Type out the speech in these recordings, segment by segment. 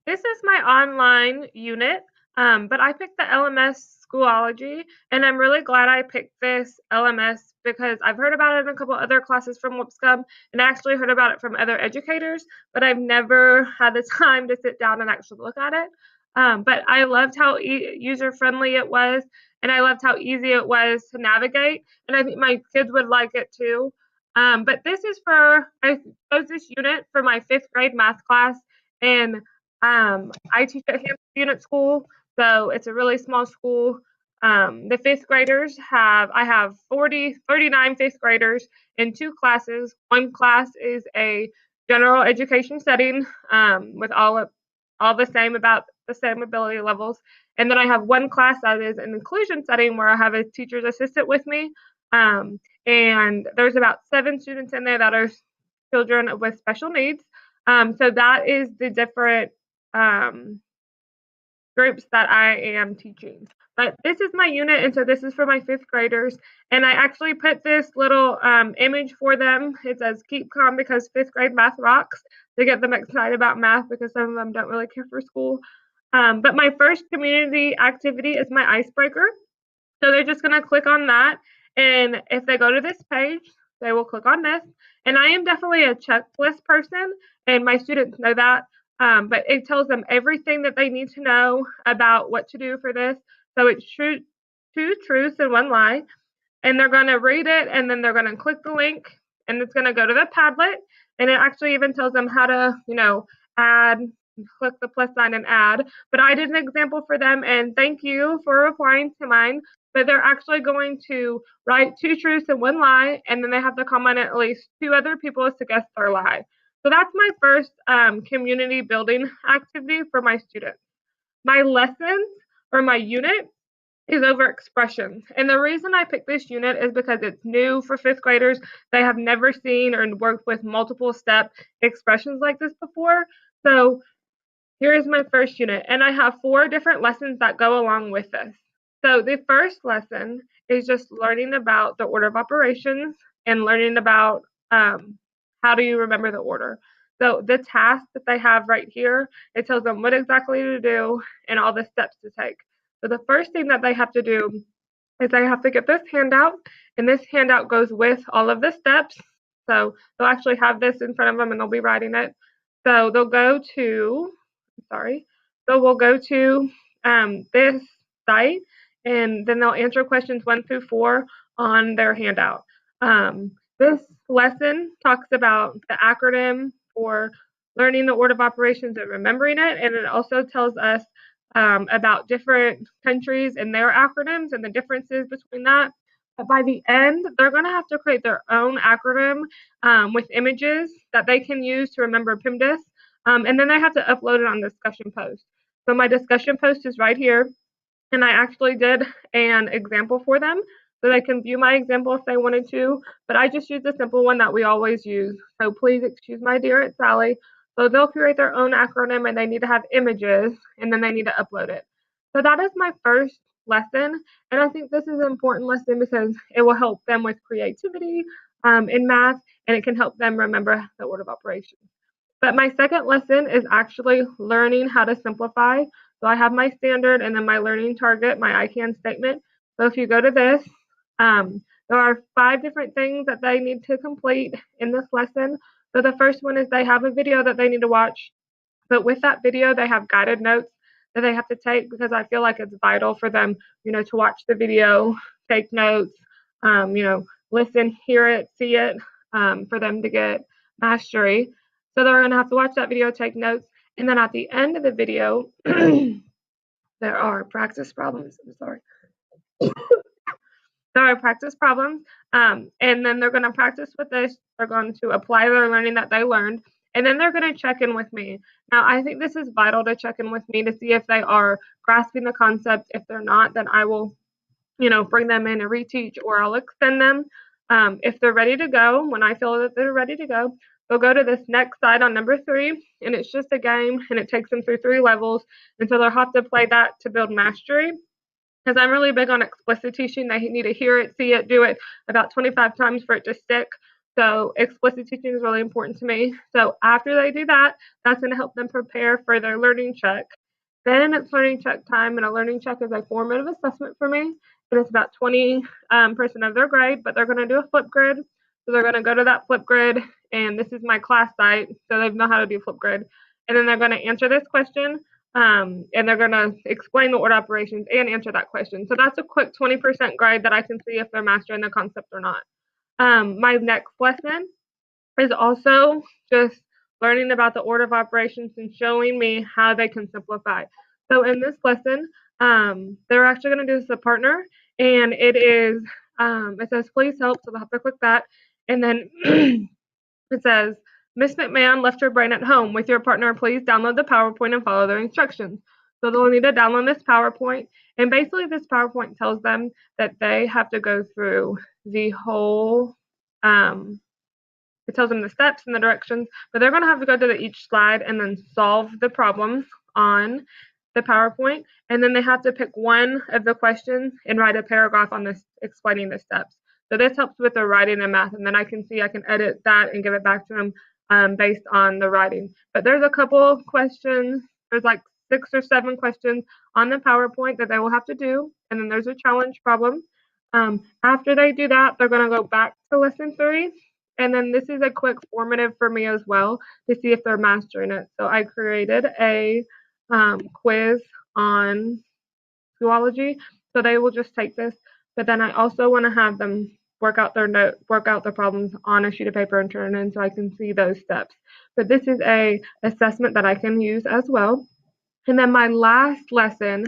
This is my online unit, but I picked the LMS Schoology, and I'm really glad I picked this LMS because I've heard about it in a couple other classes from Lipscomb, and I actually heard about it from other educators, but I've never had the time to sit down and actually look at it. But I loved how user friendly it was, and I loved how easy it was to navigate, and I think my kids would like it too. But this is I chose this unit for my fifth grade math class, and I teach at Hampton Unit School, so it's a really small school. The fifth graders I have 39 fifth graders in two classes. One class is a general education setting with all the same, about the same ability levels. And then I have one class that is an inclusion setting where I have a teacher's assistant with me. And there's about 7 students in there that are children with special needs. So that is the different um, groups that I am teaching. But this is my unit, and so this is for my fifth graders. And I actually put this little image for them. It says, "Keep calm because fifth grade math rocks," to get them excited about math because some of them don't really care for school. But my first community activity is my icebreaker. So they're just going to click on that. And if they go to this page, they will click on this. And I am definitely a checklist person, and my students know that. But it tells them everything that they need to know about what to do for this. So it's two truths and one lie. And they're going to read it, and then they're going to click the link, and it's going to go to the Padlet. And it actually even tells them how to, add, click the plus sign and add. But I did an example for them, and thank you for replying to mine. But they're actually going to write two truths and one lie, and then they have to comment at least two other people to guess their lie. So that's my first community building activity for my students. My lessons or my unit is over expressions. And the reason I picked this unit is because it's new for fifth graders. They have never seen or worked with multiple step expressions like this before. So here is my first unit, and I have 4 different lessons that go along with this. So the first lesson is just learning about the order of operations and learning about how do you remember the order. So the task that they have right here, it tells them what exactly to do and all the steps to take. So the first thing that they have to do is they have to get this handout, and this handout goes with all of the steps. So they'll actually have this in front of them, and they'll be writing it. So they'll go to, sorry, so we'll go to this site, and then they'll answer questions 1 through 4 on their handout. This lesson talks about the acronym for learning the order of operations and remembering it, and it also tells us about different countries and their acronyms and the differences between that. But by the end, they're going to have to create their own acronym with images that they can use to remember PIMDIS. And then they have to upload it on discussion post. So my discussion post is right here. And I actually did an example for them so they can view my example if they wanted to. But I just used a simple one that we always use. So please excuse my dear, it's Sally. So they'll create their own acronym, and they need to have images, and then they need to upload it. So that is my first lesson. And I think this is an important lesson because it will help them with creativity in math, and it can help them remember the order of operations. But my second lesson is actually learning how to simplify. So I have my standard and then my learning target, my I can statement. So if you go to this, there are 5 different things that they need to complete in this lesson. So the first one is they have a video that they need to watch. But with that video, they have guided notes that they have to take because I feel like it's vital for them, to watch the video, take notes, listen, hear it, see it, for them to get mastery. So they're going to have to watch that video, take notes, and then at the end of the video, there are practice problems. I'm sorry. There are practice problems, and then they're going to practice with this. They're going to apply their learning that they learned, and then they're going to check in with me. Now, I think this is vital to check in with me to see if they are grasping the concept. If they're not, then I will, bring them in and reteach, or I'll extend them. If they're ready to go, when I feel that they're ready to go, they'll go to this next slide on number 3, and it's just a game, and it takes them through 3 levels, and so they'll have to play that to build mastery. Because I'm really big on explicit teaching. They need to hear it, see it, do it about 25 times for it to stick. So explicit teaching is really important to me. So after they do that, that's going to help them prepare for their learning check. Then it's learning check time, and a learning check is a formative assessment for me, and it's about 20% of their grade, but they're going to do a Flipgrid. So they're going to go to that Flipgrid, and this is my class site, so they know how to do Flipgrid. And then they're going to answer this question, and they're going to explain the order operations and answer that question. So that's a quick 20% grade that I can see if they're mastering the concept or not. My next lesson is also just learning about the order of operations and showing me how they can simplify. So in this lesson, they're actually going to do this as a partner, and it is, it says, please help, so they'll have to click that, and then it says, Miss McMahon left her brain at home. With your partner, please download the PowerPoint and follow their instructions. So they'll need to download this PowerPoint, and basically this PowerPoint tells them that they have to go through the whole, it tells them the steps and the directions, but they're going to have to go to each slide and then solve the problems on the PowerPoint, and then they have to pick one of the questions and write a paragraph on this explaining the steps. So this helps with the writing and math, and then I can edit that and give it back to them based on the writing. But there's a couple questions. There's like 6 or 7 questions on the PowerPoint that they will have to do, and then there's a challenge problem. After they do that, they're going to go back to lesson 3. And then this is a quick formative for me as well to see if they're mastering it. So I created a quiz on Schoology. So they will just take this. But then I also want to have them work out the problems on a sheet of paper and turn it in so I can see those steps. But this is a assessment that I can use as well. And then my last lesson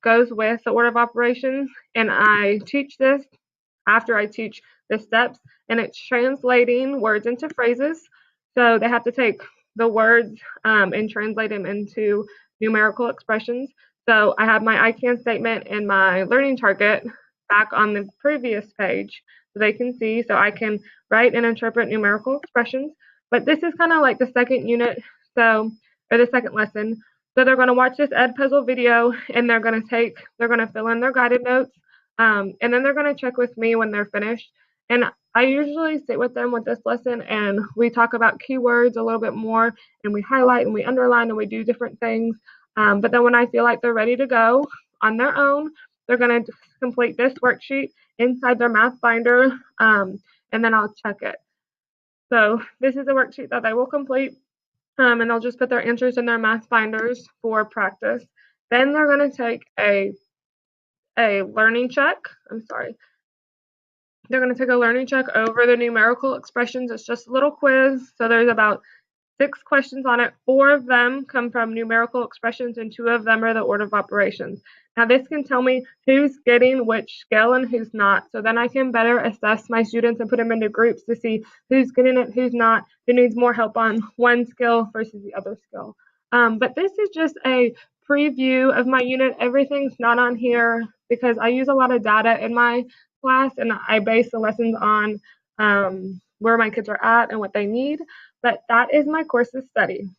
goes with the order of operations, and I teach this after I teach the steps, and it's translating words into phrases. So they have to take the words and translate them into numerical expressions. So I have my I can statement and my learning target back on the previous page so they can see. So I can write and interpret numerical expressions. But this is kind of like the second unit, or the second lesson. So they're going to watch this Edpuzzle video, and they're going to fill in their guided notes. And then they're going to check with me when they're finished. And I usually sit with them with this lesson, and we talk about keywords a little bit more, and we highlight and we underline and we do different things. But then when I feel like they're ready to go on their own, they're going to complete this worksheet inside their math binder, and then I'll check it. So this is a worksheet that they will complete, and they'll just put their answers in their math binders for practice. Then they're going to take a learning check. They're going to take a learning check over the numerical expressions. It's just a little quiz. So there's about 6 questions on it. 4 of them come from numerical expressions, and 2 of them are the order of operations. Now this can tell me who's getting which skill and who's not. So then I can better assess my students and put them into groups to see who's getting it, who's not, who needs more help on one skill versus the other skill. But this is just a preview of my unit. Everything's not on here because I use a lot of data in my class, and I base the lessons on where my kids are at and what they need. But that is my course of study.